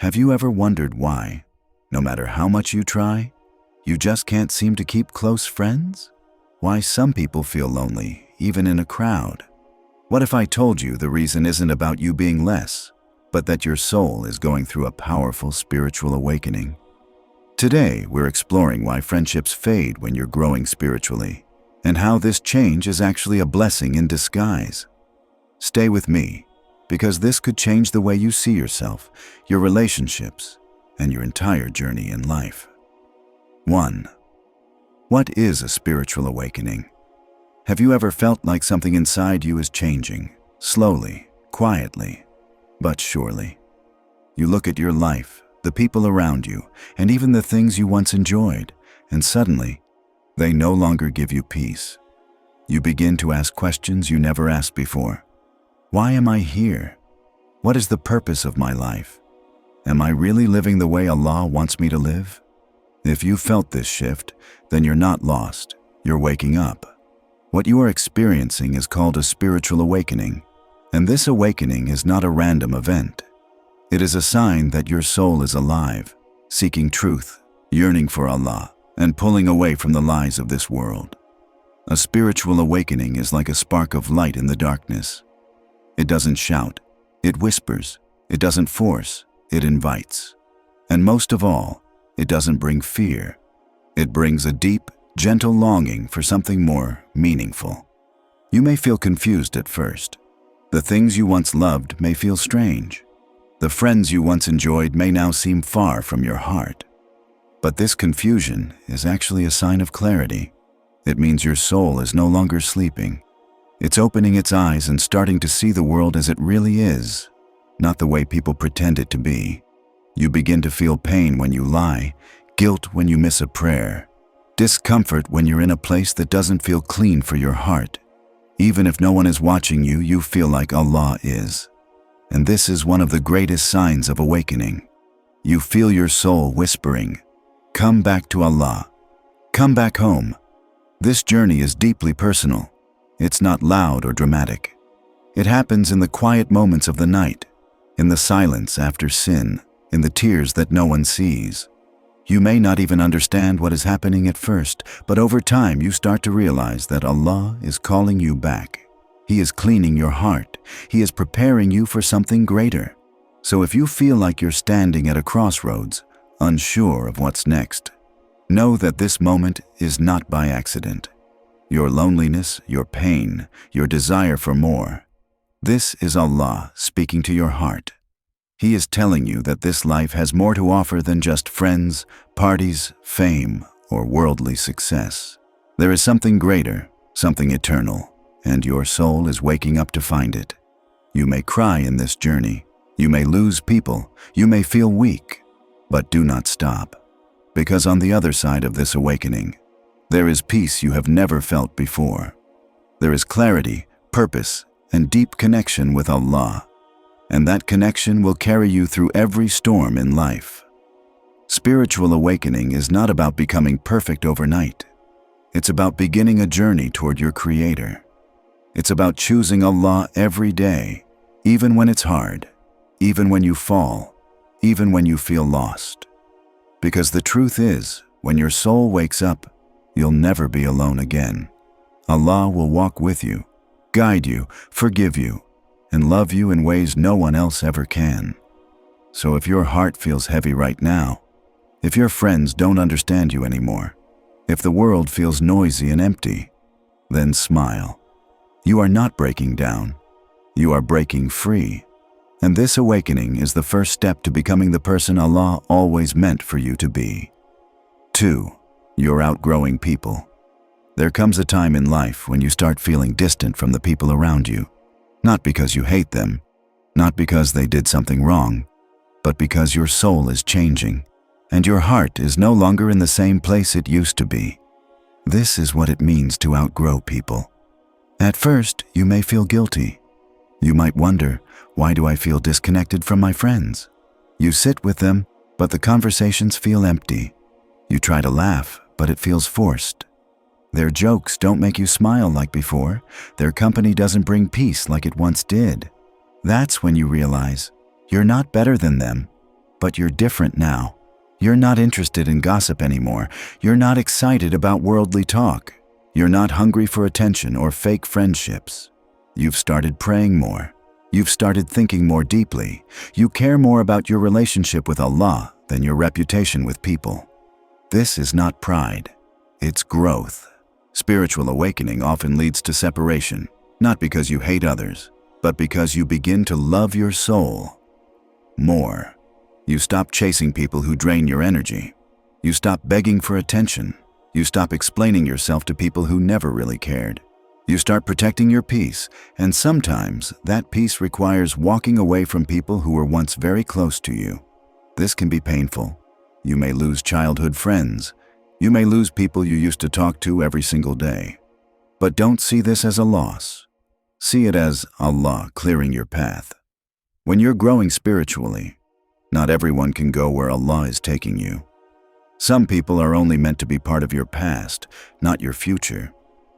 Have you ever wondered why, no matter how much you try, you just can't seem to keep close friends? Why some people feel lonely, even in a crowd? What if I told you the reason isn't about you being less, but that your soul is going through a powerful spiritual awakening? Today, we're exploring why friendships fade when you're growing spiritually, and how this change is actually a blessing in disguise. Stay with me, because this could change the way you see yourself, your relationships, and your entire journey in life. 1. What is a spiritual awakening? Have you ever felt like something inside you is changing, slowly, quietly, but surely? You look at your life, the people around you, and even the things you once enjoyed, and suddenly, they no longer give you peace. You begin to ask questions you never asked before. Why am I here? What is the purpose of my life? Am I really living the way Allah wants me to live? If you felt this shift, then you're not lost, you're waking up. What you are experiencing is called a spiritual awakening, and this awakening is not a random event. It is a sign that your soul is alive, seeking truth, yearning for Allah, and pulling away from the lies of this world. A spiritual awakening is like a spark of light in the darkness. It doesn't shout, it whispers, it doesn't force, it invites. And most of all, it doesn't bring fear. It brings a deep, gentle longing for something more meaningful. You may feel confused at first. The things you once loved may feel strange. The friends you once enjoyed may now seem far from your heart. But this confusion is actually a sign of clarity. It means your soul is no longer sleeping. It's opening its eyes and starting to see the world as it really is, not the way people pretend it to be. You begin to feel pain when you lie, guilt when you miss a prayer, discomfort when you're in a place that doesn't feel clean for your heart. Even if no one is watching you, you feel like Allah is. And this is one of the greatest signs of awakening. You feel your soul whispering, "Come back to Allah. Come back home." This journey is deeply personal. It's not loud or dramatic. It happens in the quiet moments of the night, in the silence after sin, in the tears that no one sees. You may not even understand what is happening at first, but over time you start to realize that Allah is calling you back. He is cleaning your heart. He is preparing you for something greater. So if you feel like you're standing at a crossroads, unsure of what's next, know that this moment is not by accident. Your loneliness, your pain, your desire for more, this is Allah speaking to your heart. He is telling you that this life has more to offer than just friends, parties, fame, or worldly success. There is something greater, something eternal, and your soul is waking up to find it. You may cry in this journey. You may lose people. You may feel weak. But do not stop, because on the other side of this awakening, there is peace you have never felt before. There is clarity, purpose, and deep connection with Allah. And that connection will carry you through every storm in life. Spiritual awakening is not about becoming perfect overnight. It's about beginning a journey toward your Creator. It's about choosing Allah every day, even when it's hard, even when you fall, even when you feel lost. Because the truth is, when your soul wakes up, you'll never be alone again. Allah will walk with you, guide you, forgive you, and love you in ways no one else ever can. So if your heart feels heavy right now, if your friends don't understand you anymore, if the world feels noisy and empty, then smile. You are not breaking down. You are breaking free. And this awakening is the first step to becoming the person Allah always meant for you to be. 2. You're outgrowing people. There comes a time in life when you start feeling distant from the people around you. Not because you hate them, not because they did something wrong, but because your soul is changing, and your heart is no longer in the same place it used to be. This is what it means to outgrow people. At first, you may feel guilty. You might wonder, why do I feel disconnected from my friends? You sit with them, but the conversations feel empty. You try to laugh, but it feels forced. Their jokes don't make you smile like before. Their company doesn't bring peace like it once did. That's when you realize you're not better than them. but you're different now. You're not interested in gossip anymore. You're not excited about worldly talk. You're not hungry for attention or fake friendships. You've started praying more. You've started thinking more deeply. You care more about your relationship with Allah than your reputation with people. This is not pride. It's growth. Spiritual awakening often leads to separation, not because you hate others, but because you begin to love your soul more. You stop chasing people who drain your energy. You stop begging for attention. You stop explaining yourself to people who never really cared. You start protecting your peace, and sometimes that peace requires walking away from people who were once very close to you. This can be painful. You may lose childhood friends. You may lose people you used to talk to every single day. But don't see this as a loss. See it as Allah clearing your path. When you're growing spiritually, not everyone can go where Allah is taking you. Some people are only meant to be part of your past, not your future.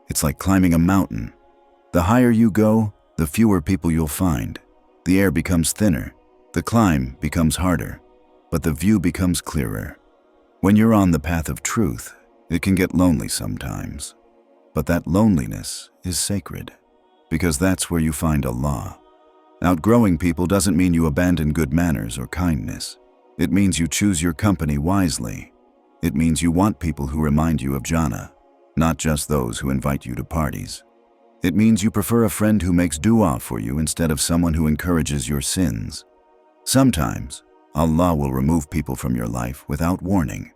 It's like climbing a mountain. The higher you go, the fewer people you'll find. The air becomes thinner. The climb becomes harder, but the view becomes clearer. When you're on the path of truth, it can get lonely sometimes. But that loneliness is sacred, because that's where you find Allah. Outgrowing people doesn't mean you abandon good manners or kindness. It means you choose your company wisely. It means you want people who remind you of Jannah, not just those who invite you to parties. It means you prefer a friend who makes dua for you instead of someone who encourages your sins. Sometimes, Allah will remove people from your life without warning.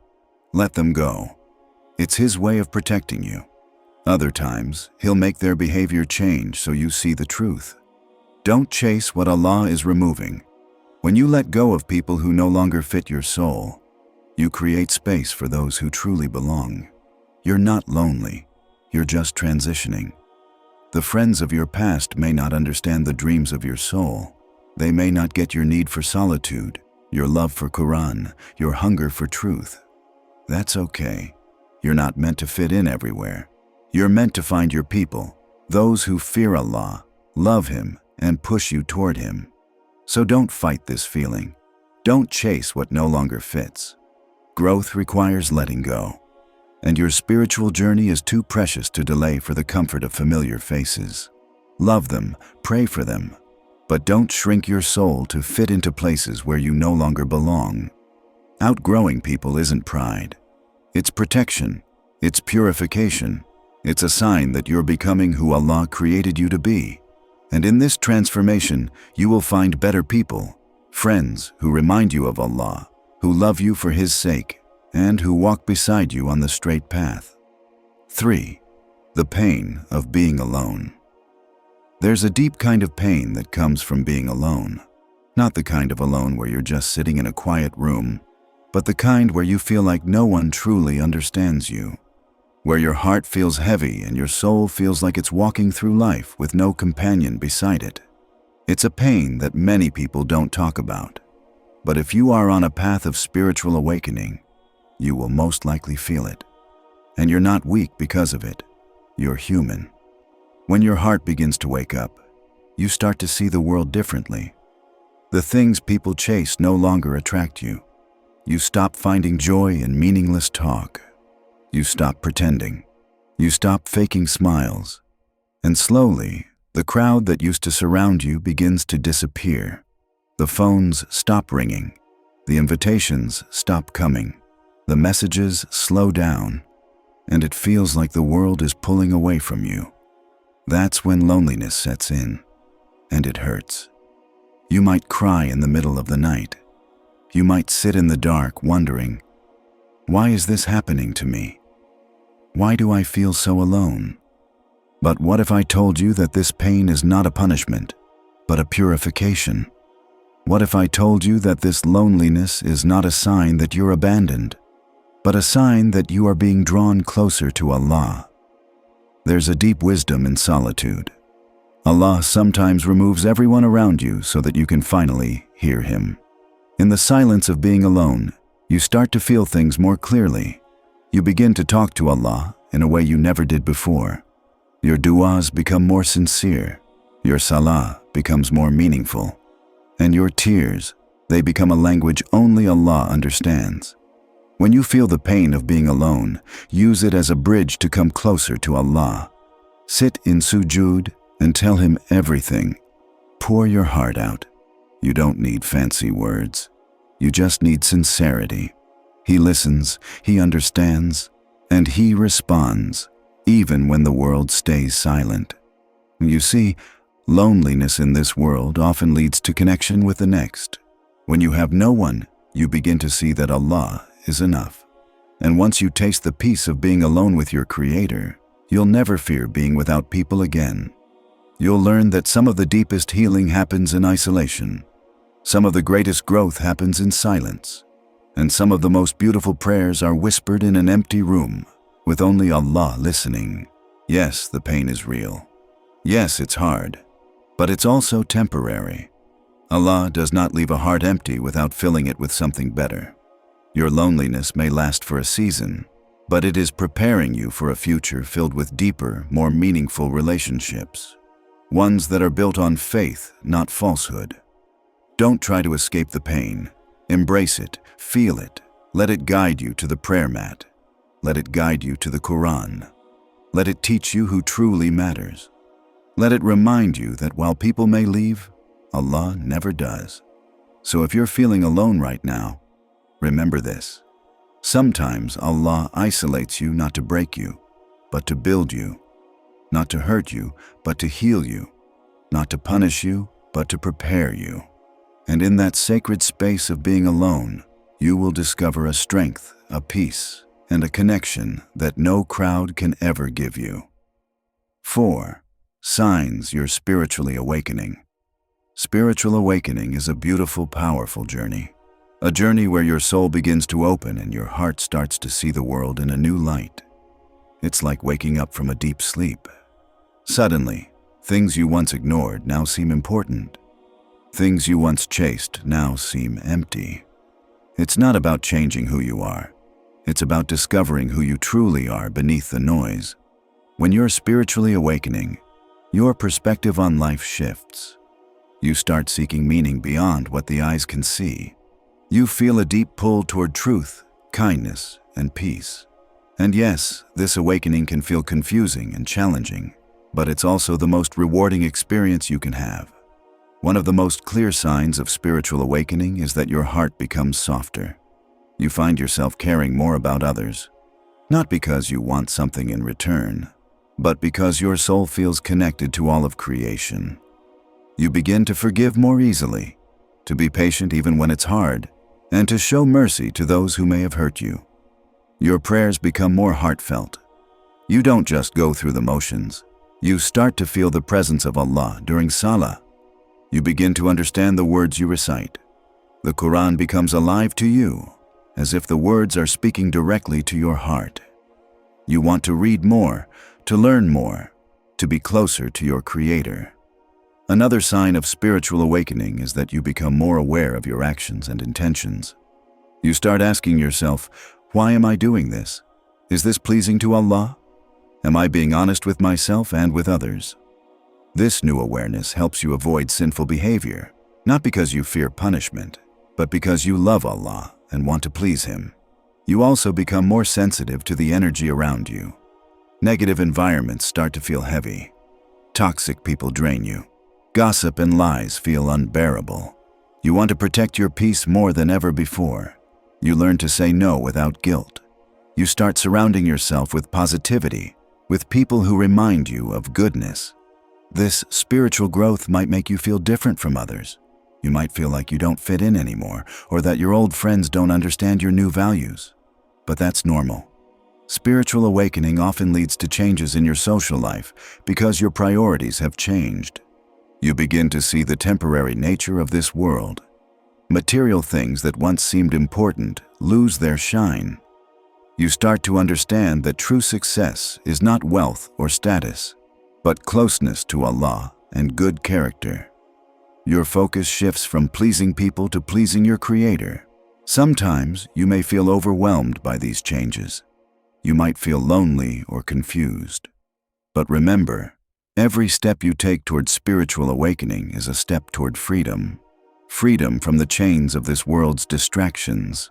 Let them go. It's His way of protecting you. Other times, He'll make their behavior change so you see the truth. Don't chase what Allah is removing. When you let go of people who no longer fit your soul, you create space for those who truly belong. You're not lonely. You're just transitioning. The friends of your past may not understand the dreams of your soul. They may not get your need for solitude, your love for Quran, your hunger for truth. That's okay. You're not meant to fit in everywhere. You're meant to find your people, those who fear Allah, love Him, and push you toward Him. So don't fight this feeling. Don't chase what no longer fits. Growth requires letting go, and your spiritual journey is too precious to delay for the comfort of familiar faces. Love them, pray for them, but don't shrink your soul to fit into places where you no longer belong. Outgrowing people isn't pride. It's protection. It's purification. It's a sign that you're becoming who Allah created you to be. And in this transformation, you will find better people, friends who remind you of Allah, who love you for His sake, and who walk beside you on the straight path. 3. The pain of being alone. There's a deep kind of pain that comes from being alone. Not the kind of alone where you're just sitting in a quiet room, but the kind where you feel like no one truly understands you. Where your heart feels heavy and your soul feels like it's walking through life with no companion beside it. It's a pain that many people don't talk about. But if you are on a path of spiritual awakening, you will most likely feel it. And you're not weak because of it. You're human. When your heart begins to wake up, you start to see the world differently. The things people chase no longer attract you. You stop finding joy in meaningless talk. You stop pretending. You stop faking smiles. And slowly, the crowd that used to surround you begins to disappear. The phones stop ringing. The invitations stop coming. The messages slow down. And it feels like the world is pulling away from you. That's when loneliness sets in. And it hurts. You might cry in the middle of the night. You might sit in the dark wondering, why is this happening to me? Why do I feel so alone? But what if I told you that this pain is not a punishment, but a purification? What if I told you that this loneliness is not a sign that you're abandoned, but a sign that you are being drawn closer to Allah? There's a deep wisdom in solitude. Allah sometimes removes everyone around you so that you can finally hear Him. In the silence of being alone, you start to feel things more clearly. You begin to talk to Allah in a way you never did before. Your du'as become more sincere. Your salah becomes more meaningful. And your tears They become a language only Allah understands. When you feel the pain of being alone, use it as a bridge to come closer to Allah. Sit in sujood and tell Him everything. Pour your heart out. You don't need fancy words. You just need sincerity. He listens, He understands, and He responds, even when the world stays silent. You see, loneliness in this world often leads to connection with the next. When you have no one, you begin to see that Allah is enough. And once you taste the peace of being alone with your Creator, you'll never fear being without people again. You'll learn that some of the deepest healing happens in isolation. Some of the greatest growth happens in silence. And some of the most beautiful prayers are whispered in an empty room, with only Allah listening. Yes, the pain is real. Yes, it's hard. But it's also temporary. Allah does not leave a heart empty without filling it with something better. Your loneliness may last for a season, but it is preparing you for a future filled with deeper, more meaningful relationships. Ones that are built on faith, not falsehood. Don't try to escape the pain. Embrace it, feel it. Let it guide you to the prayer mat. Let it guide you to the Quran. Let it teach you who truly matters. Let it remind you that while people may leave, Allah never does. So if you're feeling alone right now, remember this. Sometimes Allah isolates you not to break you, but to build you. Not to hurt you, but to heal you. Not to punish you, but to prepare you. And in that sacred space of being alone, you will discover a strength, a peace, and a connection that no crowd can ever give you. 4. Signs you're spiritually awakening. Spiritual awakening is a beautiful, powerful journey. A journey where your soul begins to open and your heart starts to see the world in a new light. It's like waking up from a deep sleep. Suddenly, things you once ignored now seem important. Things you once chased now seem empty. It's not about changing who you are. It's about discovering who you truly are beneath the noise. When you're spiritually awakening, your perspective on life shifts. You start seeking meaning beyond what the eyes can see. You feel a deep pull toward truth, kindness, and peace. And yes, this awakening can feel confusing and challenging, but it's also the most rewarding experience you can have. One of the most clear signs of spiritual awakening is that your heart becomes softer. You find yourself caring more about others, not because you want something in return, but because your soul feels connected to all of creation. You begin to forgive more easily, to be patient even when it's hard, and to show mercy to those who may have hurt you. Your prayers become more heartfelt. You don't just go through the motions. You start to feel the presence of Allah during Salah. You begin to understand the words you recite. The Quran becomes alive to you, as if the words are speaking directly to your heart. You want to read more, to learn more, to be closer to your Creator. Another sign of spiritual awakening is that you become more aware of your actions and intentions. You start asking yourself, why am I doing this? Is this pleasing to Allah? Am I being honest with myself and with others? This new awareness helps you avoid sinful behavior, not because you fear punishment, but because you love Allah and want to please Him. You also become more sensitive to the energy around you. Negative environments start to feel heavy. Toxic people drain you. Gossip and lies feel unbearable. You want to protect your peace more than ever before. You learn to say no without guilt. You start surrounding yourself with positivity, with people who remind you of goodness. This spiritual growth might make you feel different from others. You might feel like you don't fit in anymore, or that your old friends don't understand your new values. But that's normal. Spiritual awakening often leads to changes in your social life because your priorities have changed. You begin to see the temporary nature of this world. Material things that once seemed important lose their shine. You start to understand that true success is not wealth or status, but closeness to Allah and good character. Your focus shifts from pleasing people to pleasing your Creator. Sometimes you may feel overwhelmed by these changes. You might feel lonely or confused. But remember, every step you take toward spiritual awakening is a step toward freedom. freedom from the chains of this world's distractions,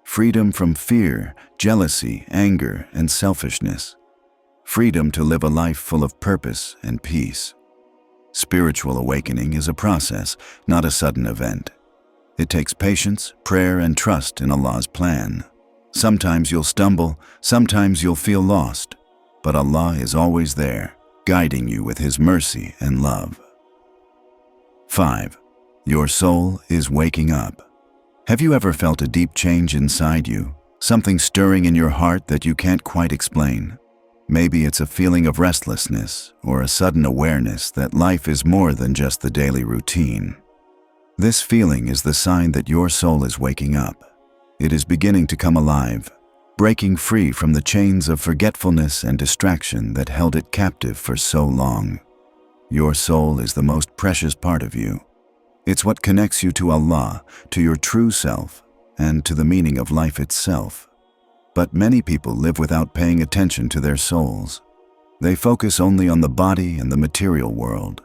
freedom from fear, jealousy, anger, and selfishness, freedom to live a life full of purpose and peace. Spiritual awakening is a process, not a sudden event. It takes patience, prayer, and trust in Allah's plan. Sometimes you'll stumble, sometimes you'll feel lost, but Allah is always there, guiding you with His mercy and love. 5. Your soul is waking up. Have you ever felt a deep change inside you, something stirring in your heart that you can't quite explain? Maybe it's a feeling of restlessness or a sudden awareness that life is more than just the daily routine. This feeling is the sign that your soul is waking up. It is beginning to come alive, breaking free from the chains of forgetfulness and distraction that held it captive for so long. Your soul is the most precious part of you. It's what connects you to Allah, to your true self, and to the meaning of life itself. But many people live without paying attention to their souls. They focus only on the body and the material world,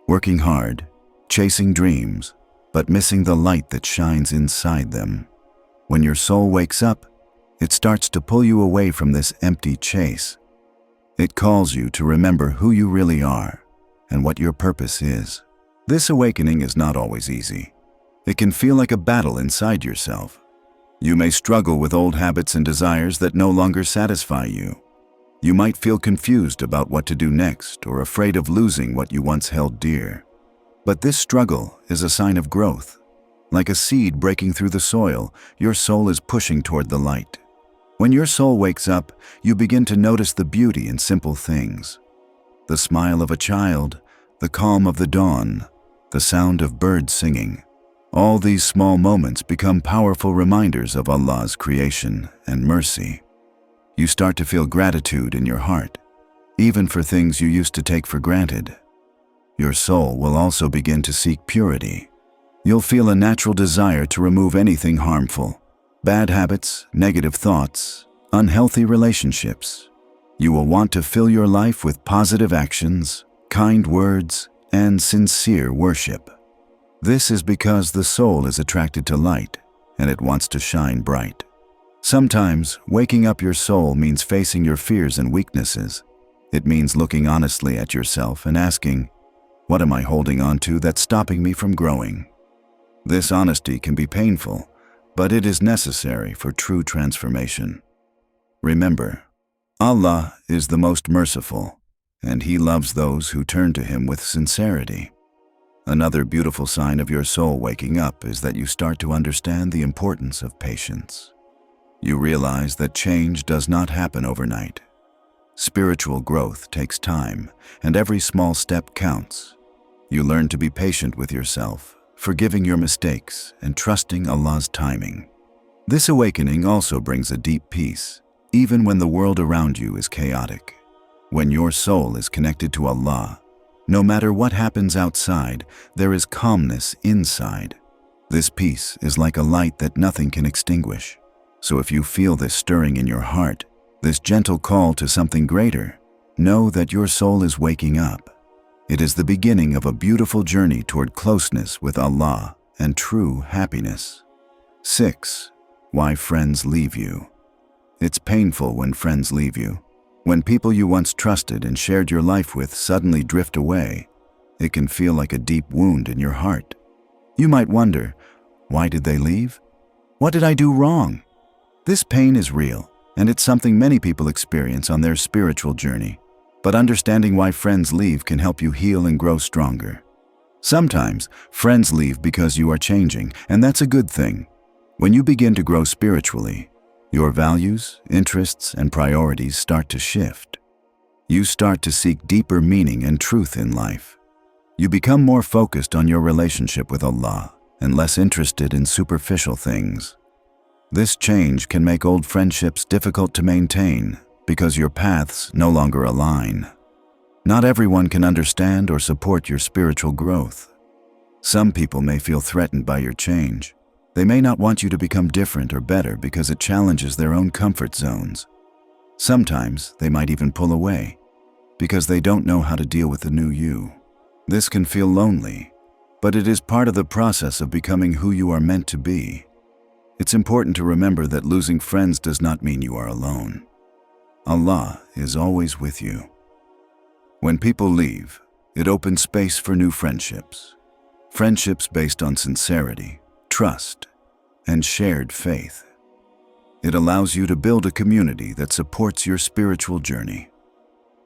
working hard, chasing dreams, but missing the light that shines inside them. When your soul wakes up, it starts to pull you away from this empty chase. It calls you to remember who you really are and what your purpose is. This awakening is not always easy. It can feel like a battle inside yourself. You may struggle with old habits and desires that no longer satisfy you. You might feel confused about what to do next or afraid of losing what you once held dear. But this struggle is a sign of growth. Like a seed breaking through the soil, your soul is pushing toward the light. When your soul wakes up, you begin to notice the beauty in simple things. The smile of a child, the calm of the dawn, the sound of birds singing. All these small moments become powerful reminders of Allah's creation and mercy. You start to feel gratitude in your heart, even for things you used to take for granted. Your soul will also begin to seek purity. You'll feel a natural desire to remove anything harmful, bad habits, negative thoughts, unhealthy relationships. You will want to fill your life with positive actions, kind words, and sincere worship. This is because the soul is attracted to light, and it wants to shine bright. Sometimes, waking up your soul means facing your fears and weaknesses. It means looking honestly at yourself and asking, what am I holding on to that's stopping me from growing? This honesty can be painful, but it is necessary for true transformation. Remember, Allah is the most merciful, and He loves those who turn to Him with sincerity. Another beautiful sign of your soul waking up is that you start to understand the importance of patience. You realize that change does not happen overnight. Spiritual growth takes time, and every small step counts. You learn to be patient with yourself, forgiving your mistakes and trusting Allah's timing. This awakening also brings a deep peace, even when the world around you is chaotic. When your soul is connected to Allah, no matter what happens outside, there is calmness inside. This peace is like a light that nothing can extinguish. So if you feel this stirring in your heart, this gentle call to something greater, know that your soul is waking up. It is the beginning of a beautiful journey toward closeness with Allah and true happiness. 6. Why friends leave you. It's painful when friends leave you. When people you once trusted and shared your life with suddenly drift away, it can feel like a deep wound in your heart. You might wonder, why did they leave? What did I do wrong? This pain is real, and it's something many people experience on their spiritual journey. But understanding why friends leave can help you heal and grow stronger. Sometimes, friends leave because you are changing, and that's a good thing. When you begin to grow spiritually, your values, interests, and priorities start to shift. You start to seek deeper meaning and truth in life. You become more focused on your relationship with Allah and less interested in superficial things. This change can make old friendships difficult to maintain because your paths no longer align. Not everyone can understand or support your spiritual growth. Some people may feel threatened by your change. They may not want you to become different or better because it challenges their own comfort zones. Sometimes they might even pull away because they don't know how to deal with the new you. This can feel lonely, but it is part of the process of becoming who you are meant to be. It's important to remember that losing friends does not mean you are alone. Allah is always with you. When people leave, it opens space for new friendships. Friendships based on sincerity, trust, and shared faith. It allows you to build a community that supports your spiritual journey.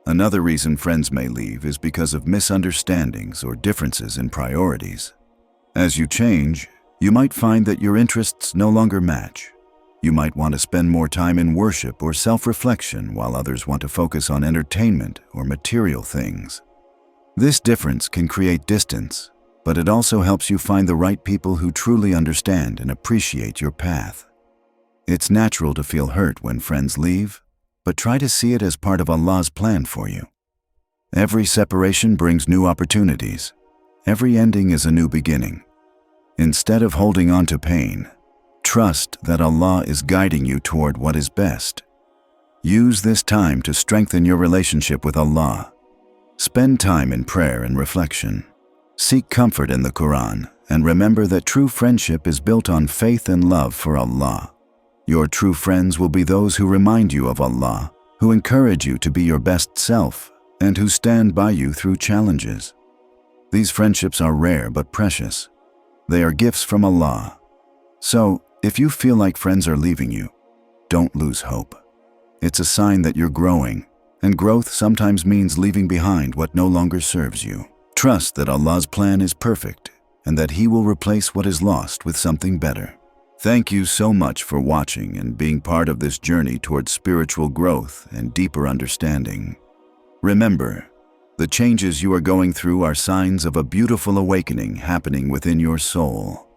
Another reason friends may leave is because of misunderstandings or differences in priorities. As you change, you might find that your interests no longer match. You might want to spend more time in worship or self-reflection while others want to focus on entertainment or material things. This difference can create distance, but it also helps you find the right people who truly understand and appreciate your path. It's natural to feel hurt when friends leave, but try to see it as part of Allah's plan for you. Every separation brings new opportunities. Every ending is a new beginning. Instead of holding on to pain, trust that Allah is guiding you toward what is best. Use this time to strengthen your relationship with Allah. Spend time in prayer and reflection. Seek comfort in the Quran, and remember that true friendship is built on faith and love for Allah. Your true friends will be those who remind you of Allah, who encourage you to be your best self, and who stand by you through challenges. These friendships are rare but precious. They are gifts from Allah. So, if you feel like friends are leaving you, don't lose hope. It's a sign that you're growing, and growth sometimes means leaving behind what no longer serves you. Trust that Allah's plan is perfect, and that He will replace what is lost with something better. Thank you so much for watching and being part of this journey towards spiritual growth and deeper understanding. Remember, the changes you are going through are signs of a beautiful awakening happening within your soul.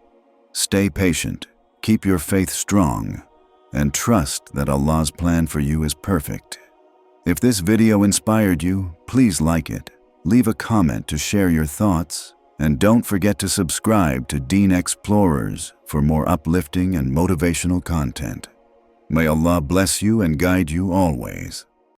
Stay patient, keep your faith strong, and trust that Allah's plan for you is perfect. If this video inspired you, please like it, leave a comment to share your thoughts, and don't forget to subscribe to Deen Explorers for more uplifting and motivational content. May Allah bless you and guide you always.